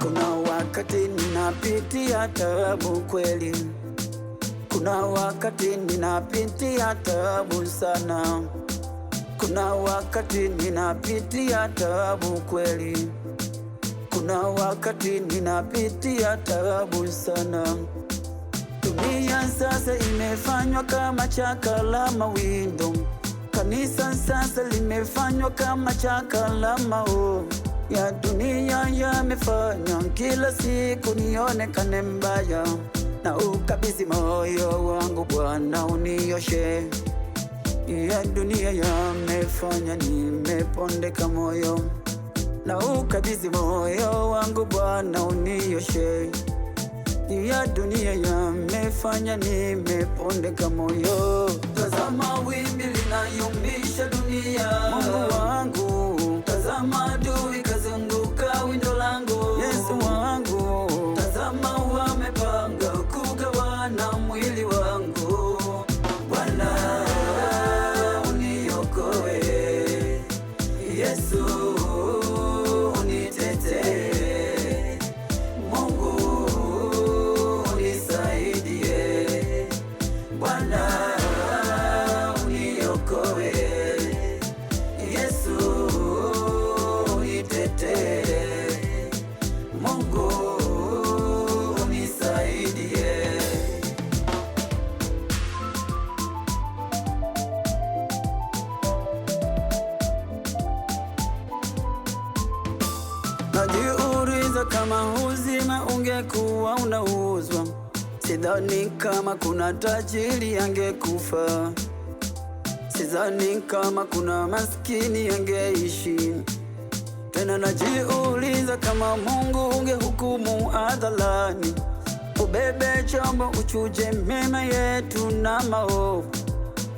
Kuna wakati ninapitia taabu kweli, kuna wakati ninapitia taabu sana, kuna wakati ninapitia taabu kweli, kuna wakati ninapitia taabu sana. Dunia sasa imefanywa kama chaka la mawindo, kanisa sasa limefanywa kama chaka la mao ya dunia yamefanya kila siku nionekane mbaya, na ukabidhi moyo wangu Bwana unioshe. Ya dunia yamefanya nimepondeka moyo, na ukabidhi moyo wangu Bwana unioshe. Ya dunia yamefanya nimepondeka moyo. Tazama wimbi linayumbisha dunia, Mungu wangu. Tazama adui kazunguka windo langu, Yesu wangu. Tazama wamepanga kugawana mwili wangu, Bwana uniokoe, Yesu unitetee, Mungu unisaidie. Najiuliza kama uzima ungekuwa unauzwa, sidhani kama kuna tajiri angekufa, sidhani kama kuna maskini angeishi. Tena najiuliza kama Mungu ungehukumu hadharani, ubebe chombo uchuje mema yetu na maovu,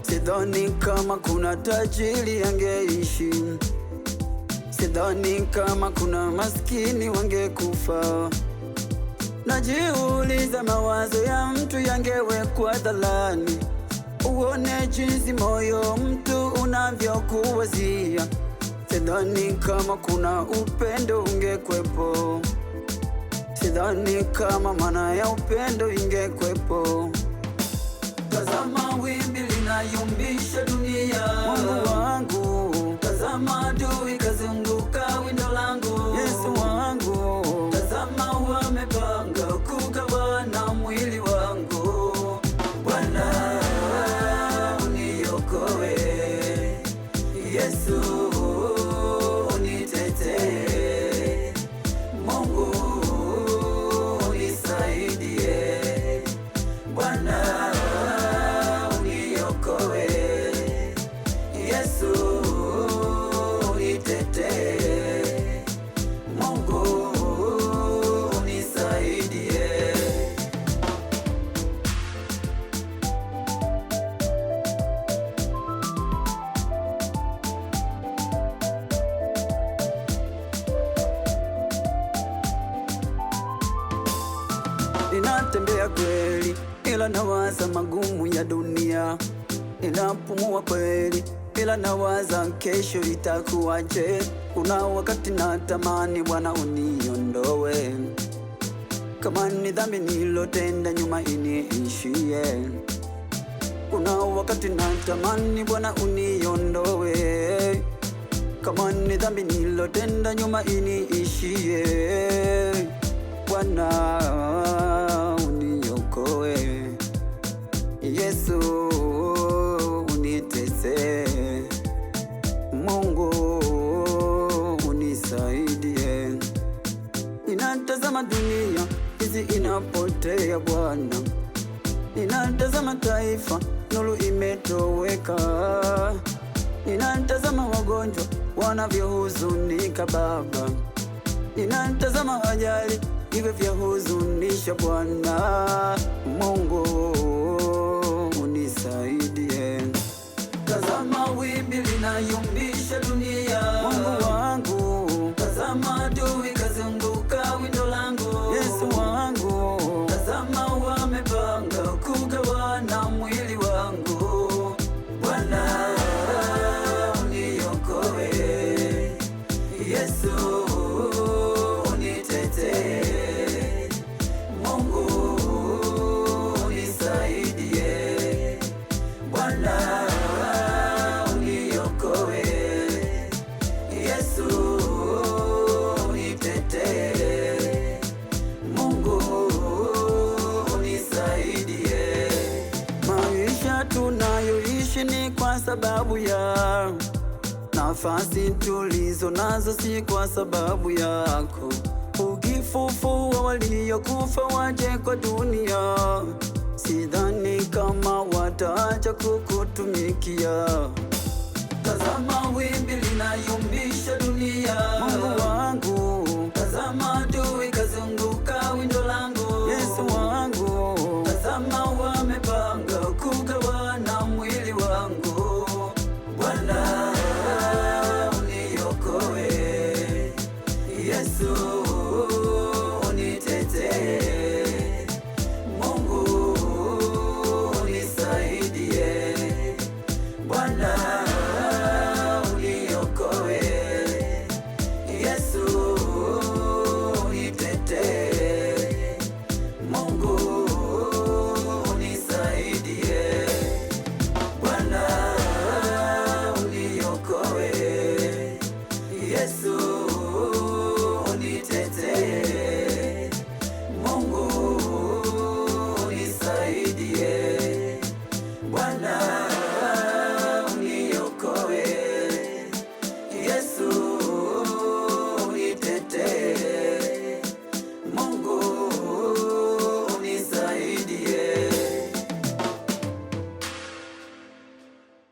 sidhani kama kuna tajiri angeishi, sidhani kama kuna maskini wangekufa. Najiuliza mawazo ya mtu yangewekwa hadharani, uone jinsi moyo mtu unavyokuwazia, sidhani kama kuna upendo ungekwepo, sidhani kama maana ya upendo ingekwepo. Tazama wimbi linayumbisha dunia, Mungu wangu. Tazama adui kazunguka windo langu, Yesu wangu. Tazama wamepanga kugawana mwili wangu, Bwana uniokoe, Yesu unitetee, Mungu unisaidie, Bwana uniokoe, Yesu unitetee, Mungu unisaidie. Ninatembea kweli ila nawaza magumu ya dunia, ninapumua kweli ila nawaza kesho itakuwaje. Kuna wakati natamani Bwana uniondoe, kama ni dhambi nilotenda nyuma iniishie. Kuna wakati natamani Bwana uniondoe, kama ni dhambi nilotenda nyuma iniishie. Bwana uniokoe, Yesu unitetee, Mungu unisaidie. Ninatazama dunia hizi inapotea Bwana, ninatazama taifa nuru imetoweka, ninatazama wagonjwa wanavyohuzunika Baba, ninatazama ajali hivyo vyahuzunisha Bwana. Mungu unisaidie. Tazama wimbi linayumbisha dunia, Mungu wangu. Tazama adui kazunguka windo langu, Yesu wangu. Tazama wamepanga kugawana mwili wangu, Bwana uniokoe, Yesu unitetee, tunayoishi ni kwa sababu ya nafasi tulizo nazo, si kwa sababu yako. Ukifufua waliokufa waje kwa dunia, sidhani kama wataacha kukutumikia. Tazama wimbi linayumbisha dunia, Mungu wangu, tazama